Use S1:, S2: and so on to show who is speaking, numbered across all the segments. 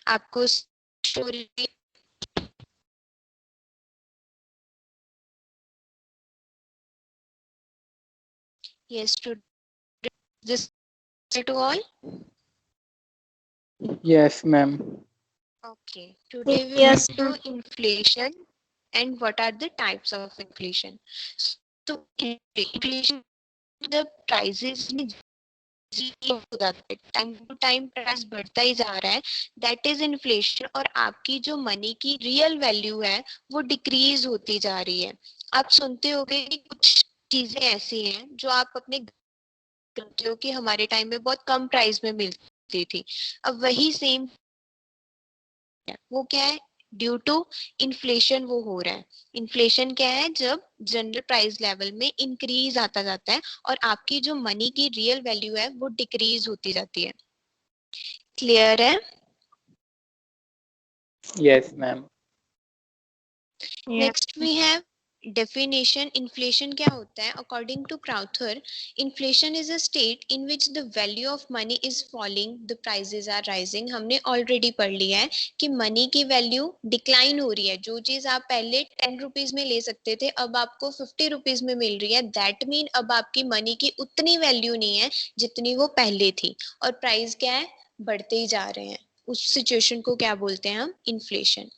S1: आपको story yes to this to all.
S2: Yes, ma'am.
S1: Okay, today we will
S3: Yes,
S1: do inflation and what are the types of inflation. So inflation the prices में हो जाता है, time to time price बढ़ता ही जा रहा है, that is inflation. और आपकी जो मनी की रियल वैल्यू है वो डिक्रीज होती जा रही है। आप सुनते होंगे कि कुछ चीजें ऐसी हैं जो आप अपने करते हो कि हमारे टाइम में बहुत कम प्राइस में मिलती थी, अब वही सेम वो क्या है, ड्यू टू इन्फ्लेशन वो हो रहा है। इन्फ्लेशन क्या है, जब जनरल प्राइस लेवल में इंक्रीज आता जाता है और आपकी जो मनी की रियल वैल्यू है वो डिक्रीज होती जाती है। क्लियर है?
S2: Yes, ma'am.
S1: Next we have definition. Inflation क्या होता है? According to Crowther, inflation is a state in which the value of money is falling, the prices are rising. हमने ऑलरेडी पढ़ लिया है कि मनी की वैल्यू डिक्लाइन हो रही है। जो चीज आप पहले 10 रुपीज में ले सकते थे अब आपको 50 रुपीज में मिल रही है, दैट मीन अब आपकी मनी की उतनी वैल्यू नहीं है जितनी वो पहले थी, और प्राइस क्या है, बढ़ते ही जा रहे हैं। उस सिचुएशन को क्या बोलते हैं हम? इन्फ्लेशन।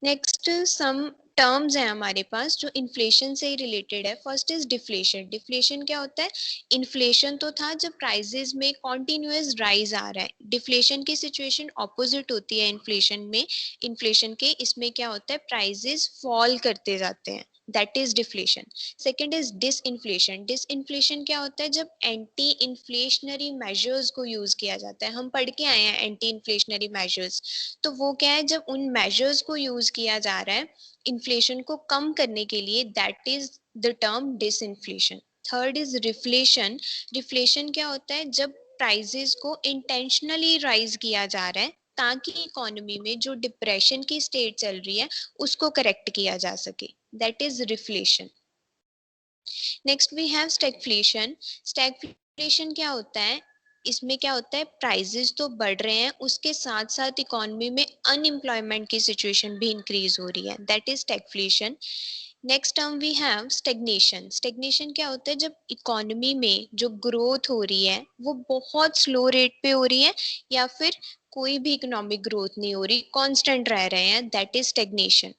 S1: नेक्स्ट सम टर्म्स हैं हमारे पास जो इन्फ्लेशन से ही रिलेटेड है। First is deflation. डिफ्लेशन क्या होता है? इन्फ्लेशन तो था जब प्राइसेस में कॉन्टिन्यूअस राइज आ रहा है। डिफ्लेशन की सिचुएशन ऑपोजिट होती है इन्फ्लेशन में। इन्फ्लेशन के इसमें क्या होता है, प्राइसेस फॉल करते जाते हैं, that is deflation. Second is disinflation. Disinflation क्या होता है? जब एंटी इन्फ्लेशनरी मेजर्स को यूज किया जाता है। हम पढ़ के आए हैं एंटी इन्फ्लेशनरी मेजर्स, तो वो क्या है, जब उन मेजर्स को यूज किया जा रहा है इन्फ्लेशन को कम करने के लिए, that is the term disinflation. Third is reflation. Reflation क्या होता है? जब प्राइसेस को इंटेंशनली राइज किया जा रहा है ताकि इकोनॉमी में जो डिप्रेशन की स्टेट चल रही है उसको करेक्ट किया जा सके, that is reflation. Next we have stagflation. Stagflation क्या होता है? इसमें क्या होता है, प्राइसेस तो बढ़ रहे हैं उसके साथ साथ इकोनॉमी में अनएम्प्लॉयमेंट की सिचुएशन भी इंक्रीज हो रही है, that is stagflation. Next term we have stagnation. Stagnation क्या होता है? जब इकोनॉमी में जो ग्रोथ हो रही है वो बहुत स्लो रेट पे हो रही है या फिर कोई भी इकोनॉमिक ग्रोथ नहीं हो रही, कांस्टेंट रह रहे हैं, that is stagnation.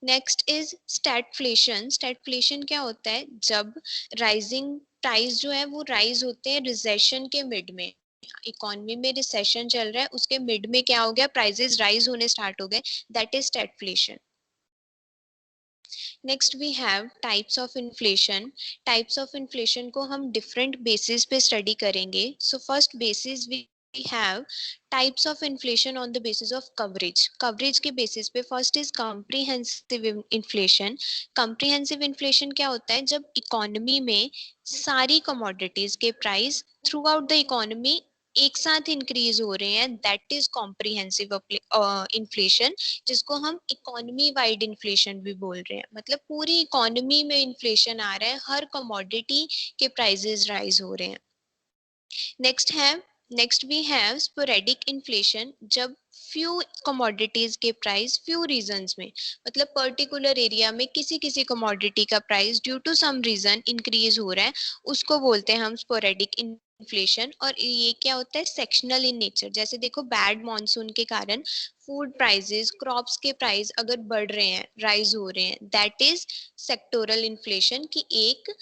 S1: Next is stagflation. Stagflation क्या होता है? जब राइजिंग प्राइस जो है वो राइज होते हैं रिसेशन के मिड में। इकोनॉमी में रिसेशन चल रहा है, उसके मिड में क्या हो गया, प्राइसेस राइज होने स्टार्ट हो गए, that is stagflation. Next we have types of inflation. Types of inflation को हम डिफरेंट बेसिस पे स्टडी करेंगे। So first basis we have types of inflation on the basis of coverage. Coverage के basis पे first is comprehensive inflation. Comprehensive inflation क्या होता है? जब economy में सारी commodities के price throughout the economy एक साथ इंक्रीज हो रहे हैं, दैट इज कॉम्प्रिहेंसिव इन्फ्लेशन, जिसको हम इकोनॉमी वाइड इन्फ्लेशन भी बोल रहे हैं। मतलब पूरी इकोनॉमी में इन्फ्लेशन आ रहा है, हर कमोडिटी के प्राइसेस राइज हो रहे हैं। Next we have sporadic inflation. जब फ्यू कमोडिटीज के प्राइस फ्यू रीजंस में, मतलब पर्टिकुलर एरिया में किसी किसी कमोडिटी का price due to some reason increase हो रहा है, उसको बोलते हैं हम स्पोरेडिक इन्फ्लेशन। और ये क्या होता है, सेक्शनल इन नेचर। जैसे देखो बैड मॉनसून के कारण फूड प्राइसेस, क्रॉप्स के प्राइस अगर बढ़ रहे हैं, राइज हो रहे हैं, दैट इज सेक्टोरल इन्फ्लेशन, की एक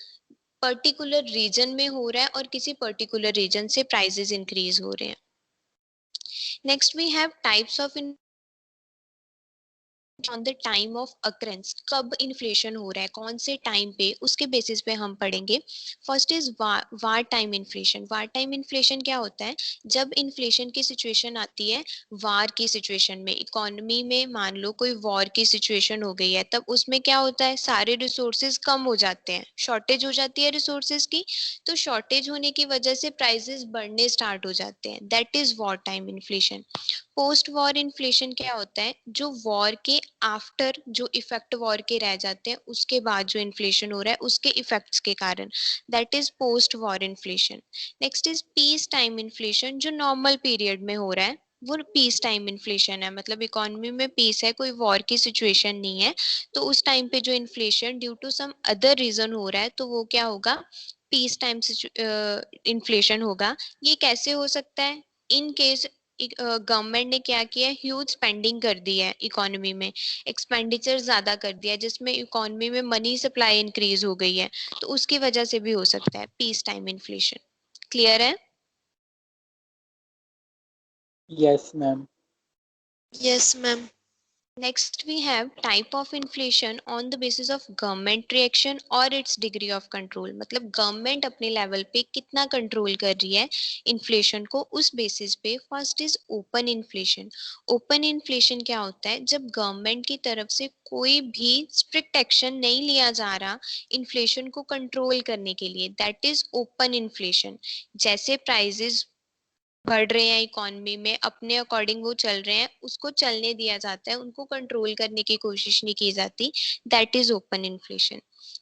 S1: पर्टिकुलर रीजन में हो रहा है और किसी पर्टिकुलर रीजन से प्राइसेस इंक्रीज हो रहे हैं। Next we have types of on the time of occurrence. कब इन्फ्लेशन हो रहा है, कौन से टाइम पे, उसके बेसिस पे हम पढ़ेंगे। First is war time inflation. War time inflation क्या होता है? जब इन्फ्लेशन की सिचुएशन आती है वार की सिचुएशन में, इकोनॉमी में मान लो कोई वॉर की सिचुएशन हो गई है, तब उसमें क्या होता है, सारे रिसोर्सेज कम हो जाते हैं, शॉर्टेज हो जाती है रिसोर्सेज की। तो शॉर्टेज होने की वजह से प्राइसेस बढ़ने स्टार्ट हो जाते हैं, that is war time inflation. Post war inflation क्या होता है? जो वॉर के आफ्टर जो इफेक्ट वॉर के रह जाते हैं उसके बाद जो इन्फ्लेशन हो रहा है उसके इफेक्ट्स के कारण, that is post war inflation. Next is peace time inflation, जो नॉर्मल पीरियड में हो रहा है, वो पीस टाइम इन्फ्लेशन है, मतलब इकोनॉमी में पीस है, कोई वॉर की सिचुएशन नहीं है, तो उस टाइम पे जो inflation due to some other reason हो रहा है तो वो क्या होगा, पीस टाइम इन्फ्लेशन होगा। ये कैसे हो सकता है? इन केस गवर्नमेंट ने क्या किया, ह्यूज स्पेंडिंग कर दी है इकोनॉमी में, एक्सपेंडिचर ज्यादा कर दिया है, जिसमें इकोनॉमी में मनी सप्लाई इंक्रीज हो गई है, तो उसकी वजह से भी हो सकता है पीस टाइम इन्फ्लेशन। क्लियर है?
S2: Yes, ma'am.
S3: Yes, ma'am.
S1: Next, we have type of inflation on the basis of government reaction or its degree of control. मतलब गवर्नमेंट अपने लेवल पे कितना कंट्रोल कर रही है इन्फ्लेशन को, उस बेसिस पे। First is open inflation. Open inflation क्या होता है? जब गवर्नमेंट की तरफ से कोई भी स्ट्रिक्ट एक्शन नहीं लिया जा रहा इन्फ्लेशन को कंट्रोल करने के लिए, दैट इज ओपन इन्फ्लेशन। जैसे प्राइजेस बढ़ रहे हैं इकोनॉमी में, अपने अकॉर्डिंग वो चल रहे हैं, उसको चलने दिया जाता है, उनको कंट्रोल करने की कोशिश नहीं की जाती, that is open inflation.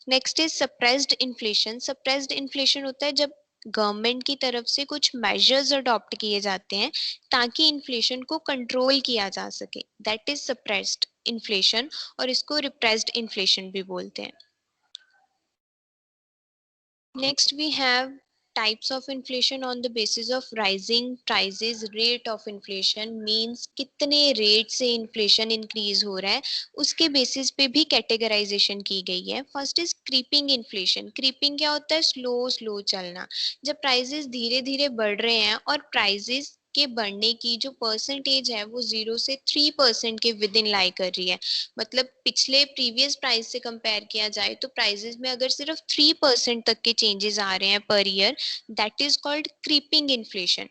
S1: Next is suppressed inflation. Suppressed inflation होता है जब गवर्नमेंट की तरफ से कुछ मेजर्स अडॉप्ट किए जाते हैं ताकि इन्फ्लेशन को कंट्रोल किया जा सके, दैट इज सप्रेस्ड इन्फ्लेशन, और इसको रिप्रेस्ड इन्फ्लेशन भी बोलते हैं। Next, we have types of inflation on the basis of rising prices. Rate of inflation means कितने रेट से इन्फ्लेशन इंक्रीज हो रहा है, उसके बेसिस पे भी कैटेगराइजेशन की गई है। First is creeping inflation. Creeping क्या होता है? स्लो स्लो चलना। जब प्राइसेस धीरे धीरे बढ़ रहे हैं और प्राइसेस के बढ़ने की जो परसेंटेज है वो 0 से 3% के विद इन लाई कर रही है, मतलब पिछले प्रीवियस प्राइस से कंपेयर किया जाए तो प्राइसेस में अगर सिर्फ 3% तक के चेंजेस आ रहे हैं per year, that is called creeping inflation.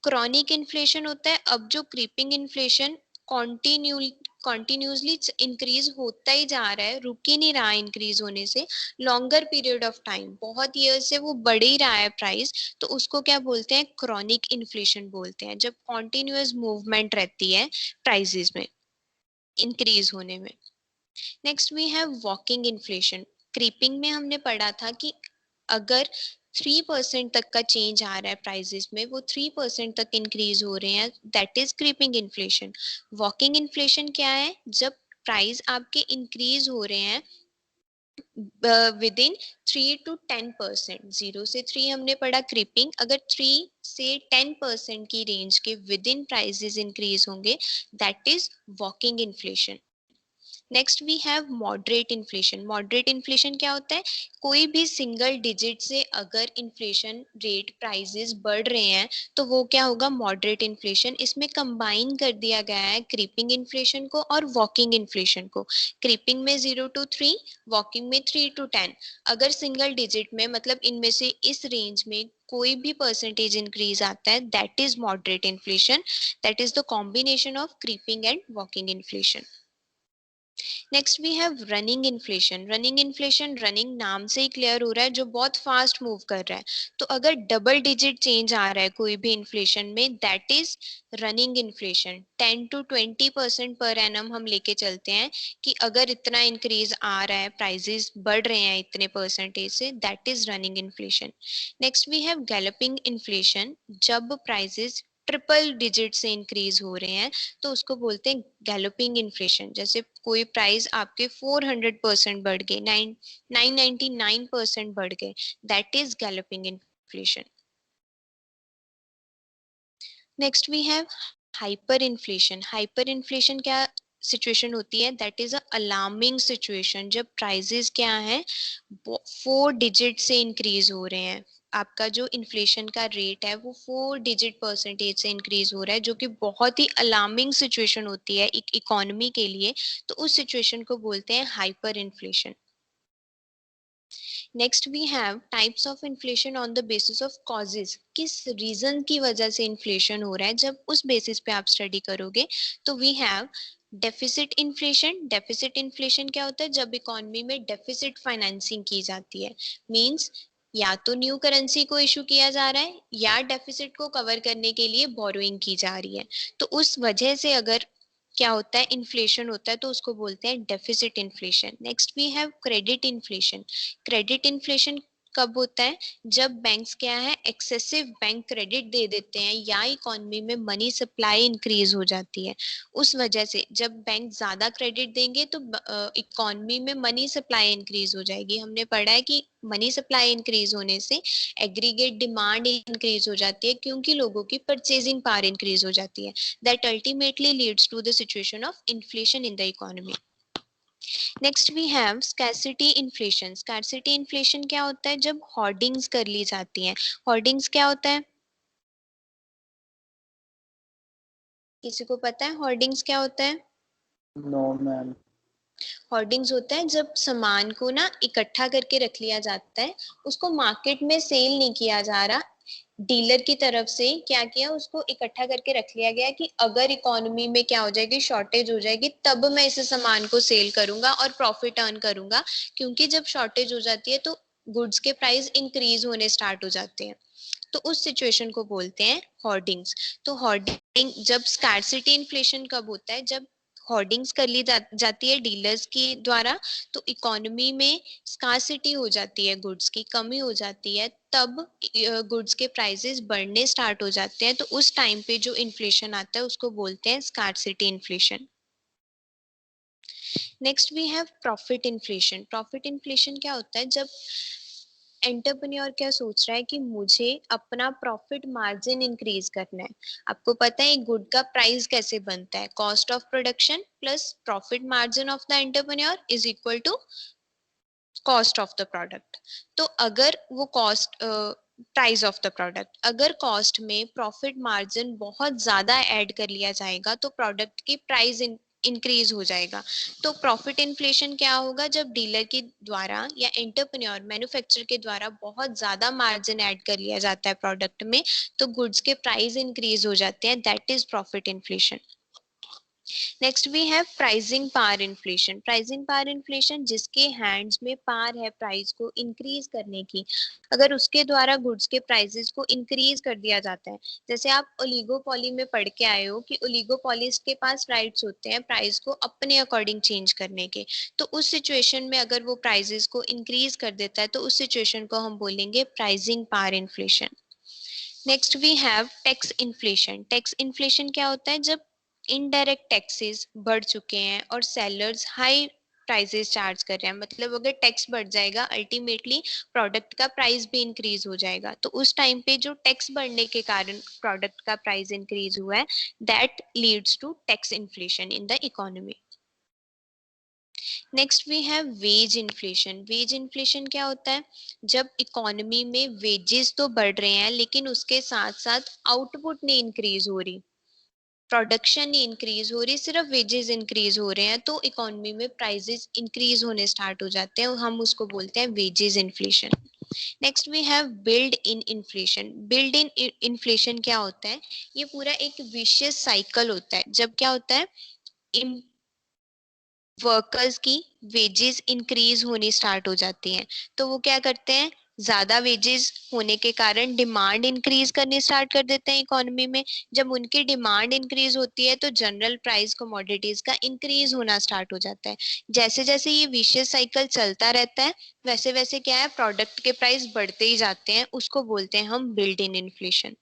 S1: Chronic inflation होता है अब जो क्रीपिंग इन्फ्लेशन कॉन्टिन्यूसली इंक्रीज होता ही जा रहा है, रुक ही नहीं रहा इंक्रीज होने से, लॉन्गर पीरियड ऑफ टाइम, बहुत ईयर से वो बढ़ ही रहा है प्राइस, तो उसको क्या बोलते हैं? क्रॉनिक इन्फ्लेशन बोलते हैं, जब कॉन्टिन्यूस मूवमेंट रहती है प्राइसेस में इंक्रीज होने में। Next we have walking inflation. Creeping में हमने पढ़ा था कि अगर 3% तक का चेंज आ रहा है प्राइसेस में, वो 3% तक इंक्रीज हो रहे हैं, that is creeping inflation. Walking inflation क्या है? जब प्राइस आपके इंक्रीज हो रहे हैं विद इन 3 to 10%। 0 से 3 हमने पढ़ा क्रीपिंग, अगर 3 से 10% की रेंज के विद इन प्राइसेस इंक्रीज होंगे, that is walking inflation. Next we have moderate inflation. Moderate inflation क्या होता है? कोई भी सिंगल डिजिट से अगर इन्फ्लेशन रेट प्राइसेस बढ़ रहे हैं तो वो क्या होगा? Moderate inflation. इसमें कंबाइन कर दिया गया है क्रीपिंग इन्फ्लेशन को और वॉकिंग इन्फ्लेशन को। क्रीपिंग में 0 to 3, वॉकिंग में 3 to 10। अगर सिंगल डिजिट में, मतलब इनमें से इस रेंज में कोई भी परसेंटेज इंक्रीज आता है, that is moderate inflation. That is the combination of creeping and walking inflation. Next we have running inflation. Running inflation, running नाम से ही क्लियर हो रहा है, जो बहुत फास्ट मूव कर रहा है। तो अगर डबल डिजिट चेंज आ रहा है कोई भी इन्फ्लेशन में, that is running inflation. 10 to 20% per annum हम लेके चलते हैं कि अगर इतना इंक्रीज आ रहा है, प्राइजेस बढ़ रहे हैं इतने परसेंटेज से, that is running inflation. Next we have galloping inflation. जब प्राइजेस ट्रिपल डिजिट से इंक्रीज हो रहे हैं तो उसको बोलते हैं गैलोपिंग इन्फ्लेशन। जैसे कोई प्राइस आपके 400% बढ़ गए, 999% बढ़ गए, that is galloping inflation. Next we have hyper inflation. Hyper inflation क्या सिचुएशन होती है? That is a alarming situation, जब प्राइजेस क्या है 4 डिजिट से इंक्रीज हो रहे हैं। आपका जो इन्फ्लेशन का रेट है वो 4 डिजिट परसेंटेज से इंक्रीज हो रहा है, जो कि बहुत ही अलार्मिंग सिचुएशन होती है एक इकोनॉमी के लिए, तो उस सिचुएशन को बोलते हैं hyper inflation. Next we have types of inflation on the basis of causes. किस रीजन की वजह से इन्फ्लेशन हो रहा है, जब उस बेसिस पे आप स्टडी करोगे तो we have deficit inflation. Deficit inflation क्या होता है? जब इकोनॉमी में डेफिसिट फाइनेंसिंग की जाती है, मींस या तो न्यू करेंसी को इशू किया जा रहा है या डेफिसिट को कवर करने के लिए बोरोइंग की जा रही है, तो उस वजह से अगर क्या होता है, इन्फ्लेशन होता है, तो उसको बोलते हैं deficit inflation. Next we have credit inflation. Credit inflation कब होता है? जब बैंक्स क्या है, एक्सेसिव बैंक क्रेडिट दे देते हैं या इकोनॉमी में मनी सप्लाई इंक्रीज हो जाती है। उस वजह से जब बैंक ज्यादा क्रेडिट देंगे तो इकोनॉमी में मनी सप्लाई इंक्रीज हो जाएगी। हमने पढ़ा है कि मनी सप्लाई इंक्रीज होने से एग्रीगेट डिमांड इंक्रीज हो जाती है, क्योंकि लोगों की परचेजिंग पावर इंक्रीज हो जाती है। That ultimately leads to the situation of inflation in the economy. Next we have scarcity inflation. Scarcity inflation क्या होता है? जब होर्डिंग्स कर ली जाती हैं। होर्डिंग्स क्या होता है? किसी को पता है होर्डिंग्स क्या होता है?
S2: No ma'am.
S1: होर्डिंग्स होता है जब सामान को ना इकट्ठा करके रख लिया जाता है, उसको मार्केट में सेल नहीं किया जा रहा, डीलर की तरफ से क्या किया, उसको इकट्ठा करके रख लिया गया कि अगर इकोनॉमी में क्या हो जाएगी, शॉर्टेज हो जाएगी, तब मैं इस सामान को सेल करूंगा और प्रॉफिट अर्न करूंगा। क्योंकि जब शॉर्टेज हो जाती है तो गुड्स के प्राइस इंक्रीज होने स्टार्ट हो जाते हैं। तो उस सिचुएशन को बोलते हैं होर्डिंग्स। तो होर्डिंग जब स्कैरसिटी इन्फ्लेशन कब होता है? जब होर्डिंग्स कर ली जाती है डीलर्स के द्वारा, तो इकोनॉमी में स्कार्सिटी हो जाती है, गुड्स की कमी हो जाती है, तब गुड्स के प्राइसेस बढ़ने स्टार्ट हो जाते हैं। तो उस टाइम पे जो इन्फ्लेशन आता है उसको बोलते हैं scarcity inflation. Next we have profit inflation. Profit inflation क्या होता है? जब एंटरप्रेन्योर क्या सोच रहा है कि मुझे अपना प्रॉफिट मार्जिन इंक्रीज करना है। आपको पता है एक गुड का प्राइस कैसे बनता है? Cost of production plus profit margin of the entrepreneur is equal to cost of the product. तो अगर वो cost price of the product, अगर कॉस्ट में प्रॉफिट मार्जिन बहुत ज्यादा ऐड कर लिया जाएगा तो प्रोडक्ट की प्राइस इंक्रीज हो जाएगा। तो प्रॉफिट इन्फ्लेशन क्या होगा? जब डीलर के द्वारा या एंटरप्रेन्योर मैन्युफैक्चरर के द्वारा बहुत ज्यादा मार्जिन ऐड कर लिया जाता है प्रोडक्ट में, तो गुड्स के प्राइस इंक्रीज हो जाते हैं। That is profit inflation. Next we have pricing power inflation. Pricing power inflation जिसके हैंड्स में पावर है प्राइस को इंक्रीज करने की, अगर उसके द्वारा गुड्स के प्राइसेस को इंक्रीज कर दिया जाता है। जैसे आप ओलिगोपॉली में पढ़ के आए हो कि ओलिगोपॉलिस्ट के पास राइट्स होते हैं प्राइस को अपने अकॉर्डिंग चेंज करने के। तो उस सिचुएशन में अगर वो प्राइसेस को इंक्रीज कर देता है तो उस सिचुएशन को हम बोलेंगे pricing power inflation. Next we have tax inflation. Tax inflation क्या होता है? जब इनडायरेक्ट टैक्सेस बढ़ चुके हैं और सेलर्स हाई प्राइसेस चार्ज कर रहे हैं, मतलब अगर टैक्स बढ़ जाएगा अल्टीमेटली प्रोडक्ट का प्राइस भी इंक्रीज हो जाएगा। तो उस टाइम पे जो टैक्स बढ़ने के कारण प्रोडक्ट का प्राइस इंक्रीज हुआ है, that leads to tax inflation in the economy. Next we have wage inflation. Wage inflation क्या होता है? जब इकोनॉमी में वेजेस तो बढ़ रहे हैं लेकिन उसके साथ साथ आउटपुट नहीं इंक्रीज हो रही, प्रोडक्शन नहीं इंक्रीज हो रही, सिर्फ वेजेस इंक्रीज हो रहे हैं, तो इकोनॉमी में प्राइसेस इंक्रीज होने स्टार्ट हो जाते हैं और हम उसको बोलते हैं wages inflation. Next we have build in inflation. Build in inflation क्या होता है? ये पूरा एक विशियस साइकिल होता है। जब क्या होता है, वर्कर्स की वेजेस इंक्रीज होनी स्टार्ट हो जाती हैं, तो वो क्या करते हैं, ज्यादा वेजेस होने के कारण डिमांड इंक्रीज करनी स्टार्ट कर देते हैं इकोनॉमी में। जब उनकी डिमांड इंक्रीज होती है तो जनरल प्राइस कमोडिटीज का इंक्रीज होना स्टार्ट हो जाता है। जैसे जैसे ये विशियस साइकिल चलता रहता है वैसे वैसे क्या है, प्रोडक्ट के प्राइस बढ़ते ही जाते हैं, उसको बोलते हैं हम build in inflation.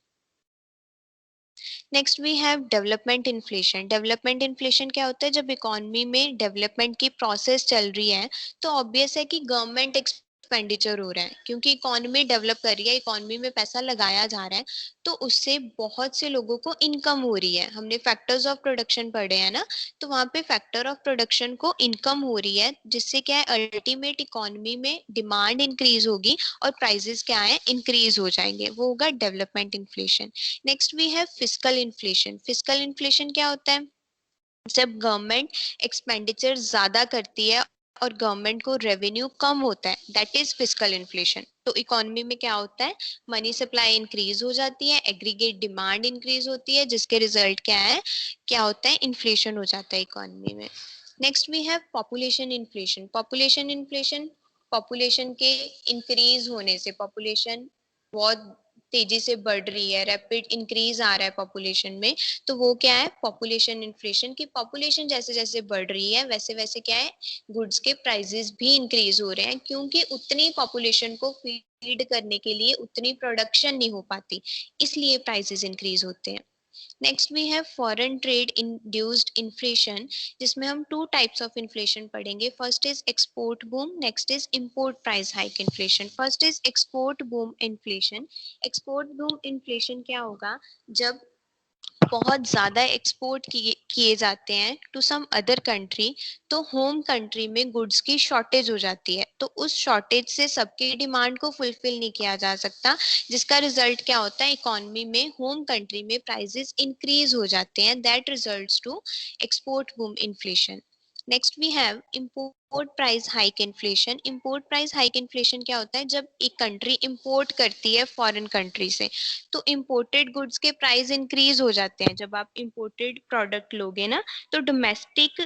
S1: Next we have development inflation. Development inflation क्या होता है? जब इकोनॉमी में डेवलपमेंट की प्रोसेस चल रही है तो ऑब्वियस है कि गवर्नमेंट एक्सपेंडिचर हो रहा है, क्योंकि इकोनॉमी डेवलप कर रही है, इकोनॉमी में पैसा लगाया जा रहा है, तो उससे बहुत से लोगों को इनकम हो रही है। हमने फैक्टर्स ऑफ प्रोडक्शन पढ़े हैं ना, तो वहां पे फैक्टर ऑफ प्रोडक्शन को इनकम हो रही है, जिससे क्या है, अल्टीमेट इकोनॉमी में डिमांड इंक्रीज होगी और प्राइसेस क्या है, इंक्रीज हो जाएंगे, वो होगा development inflation. Next we have fiscal inflation. Fiscal inflation क्या होता है? जब गवर्नमेंट एक्सपेंडिचर ज्यादा करती है और गवर्नमेंट को रेवेन्यू कम होता है, दैट इज फिस्कल इन्फ्लेशन। तो इकोनॉमी में क्या होता है, मनी सप्लाई इंक्रीज हो जाती है, एग्रीगेट डिमांड इंक्रीज होती है, जिसके रिजल्ट क्या है, क्या होता है, इन्फ्लेशन हो जाता है इकोनॉमी में। Next we have population inflation. Population inflation, population के इंक्रीज होने से, पॉपुलेशन बहुत तेजी से बढ़ रही है, रैपिड इंक्रीज आ रहा है पॉपुलेशन में, तो वो क्या है, पॉपुलेशन इन्फ्लेशन। की पॉपुलेशन जैसे जैसे बढ़ रही है वैसे वैसे क्या है, गुड्स के प्राइसेस भी इंक्रीज हो रहे हैं, क्योंकि उतनी पॉपुलेशन को फीड फीड करने के लिए उतनी प्रोडक्शन नहीं हो पाती, इसलिए प्राइसेस इंक्रीज होते हैं। Next we have foreign trade induced inflation, जिसमें हम टू टाइप्स ऑफ इन्फ्लेशन पढ़ेंगे। First is export boom, next is import price hike inflation. First is export boom inflation. Export boom inflation क्या होगा, जब बहुत ज्यादा एक्सपोर्ट किए जाते हैं टू सम अदर कंट्री, तो होम कंट्री में गुड्स की शॉर्टेज हो जाती है, तो उस शॉर्टेज से सबकी डिमांड को फुलफिल नहीं किया जा सकता, जिसका रिजल्ट क्या होता है, इकोनॉमी में होम कंट्री में प्राइसेस इंक्रीज हो जाते हैं, that results to export boom inflation. Next we have import price hike inflation. Import price hike inflation क्या होता है, जब एक कंट्री इंपोर्ट करती है फॉरेन कंट्री से, तो इंपोर्टेड गुड्स के प्राइस इंक्रीज हो जाते हैं। जब आप इंपोर्टेड प्रोडक्ट लोगे ना, तो डोमेस्टिक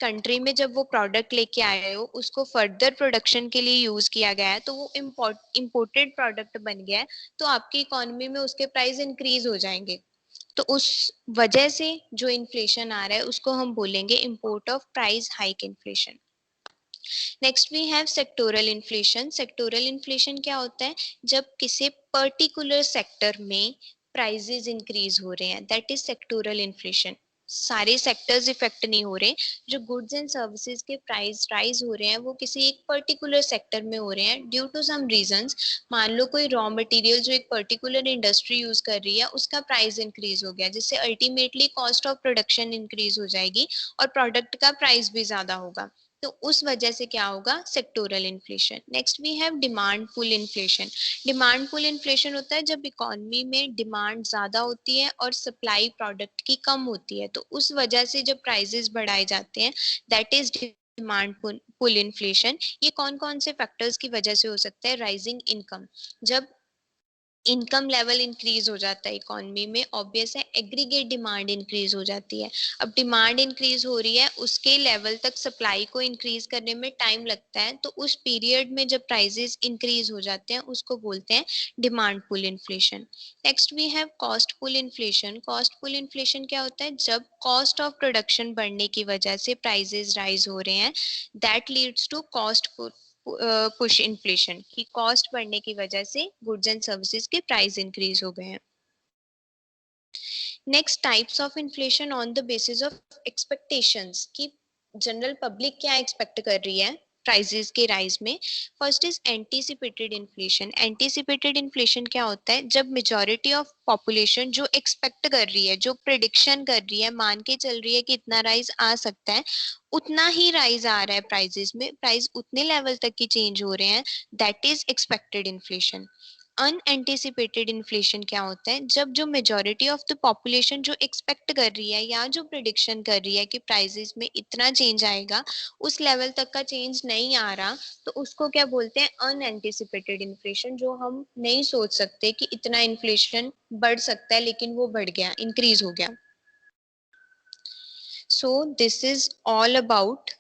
S1: कंट्री में जब वो प्रोडक्ट लेके आए हो, उसको फर्दर प्रोडक्शन के लिए यूज किया गया है, तो वो इंपोर्टेड प्रोडक्ट बन गया है, तो आपकी इकोनॉमी में उसके प्राइस इंक्रीज हो जाएंगे। तो उस वजह से जो इन्फ्लेशन आ रहा है उसको हम बोलेंगे import of price hike inflation. Next we have sectoral inflation. Sectoral inflation क्या होता है, जब किसी पर्टिकुलर सेक्टर में प्राइसेस इंक्रीज हो रहे हैं, दैट इज सेक्टोरल इन्फ्लेशन। सारे सेक्टर्स इफेक्ट नहीं हो रहे, जो गुड्स एंड सर्विसेज के प्राइस राइज हो रहे हैं वो किसी एक पर्टिकुलर सेक्टर में हो रहे हैं ड्यू टू सम रीजंस। मान लो कोई रॉ मटेरियल जो एक पर्टिकुलर इंडस्ट्री यूज कर रही है, उसका प्राइस इंक्रीज हो गया, जिससे ultimately cost of production increase हो जाएगी और प्रोडक्ट का प्राइस भी ज्यादा होगा, तो उस वजह से क्या होगा, sectoral inflation. Next we have demand pull inflation. Demand pull inflation होता है जब इकोनॉमी में डिमांड ज्यादा होती है और सप्लाई प्रोडक्ट की कम होती है, तो उस वजह से जब प्राइसेस बढ़ाए जाते हैं, that is demand pull inflation. ये कौन कौन से फैक्टर्स की वजह से हो सकता है, राइजिंग इनकम। जब इनकम लेवल इंक्रीज हो जाता है इकोनॉमी में, ऑब्वियस है एग्रीगेट डिमांड इंक्रीज हो जाती है। अब डिमांड इंक्रीज हो रही है, उसके लेवल तक सप्लाई को इंक्रीज करने में टाइम लगता है, तो उस पीरियड में जब प्राइसेस इंक्रीज हो जाते हैं उसको बोलते हैं demand pull inflation. Next we have cost pull inflation. Cost pull inflation क्या होता है, जब कॉस्ट ऑफ प्रोडक्शन बढ़ने की वजह से प्राइसेस राइज हो रहे हैं, that leads to cost push inflation, की कॉस्ट बढ़ने की वजह से गुड्स एंड सर्विसेज के प्राइस इंक्रीज हो गए हैं। Next types of inflation on the basis of expectations, कि जनरल पब्लिक क्या एक्सपेक्ट कर रही है प्राइसेस के राइज में। First is anticipated inflation. Anticipated inflation क्या होता है, जब मेजॉरिटी ऑफ पॉपुलेशन जो एक्सपेक्ट कर रही है, जो प्रिडिक्शन कर रही है, मान के चल रही है कि इतना राइज आ सकता है, उतना ही राइज आ रहा है प्राइसेस में, प्राइस उतने लेवल तक की चेंज हो रहे हैं, that is expected inflation. Unanticipated inflation क्या होता है, जब जो मेजॉरिटी ऑफ द पॉपुलेशन जो एक्सपेक्ट कर रही है या जो प्रिडिक्शन कर रही है कि प्राइसेस में इतना चेंज आएगा, उस लेवल तक का चेंज नहीं आ रहा, तो उसको क्या बोलते हैं, अनएंटिसिपेटेड इन्फ्लेशन। जो हम नहीं सोच सकते कि इतना इन्फ्लेशन बढ़ सकता है, लेकिन वो बढ़ गया, इंक्रीज हो गया। So this is all about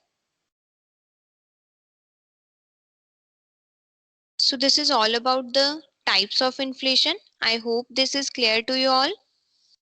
S1: the types of inflation. I hope this is clear to you all.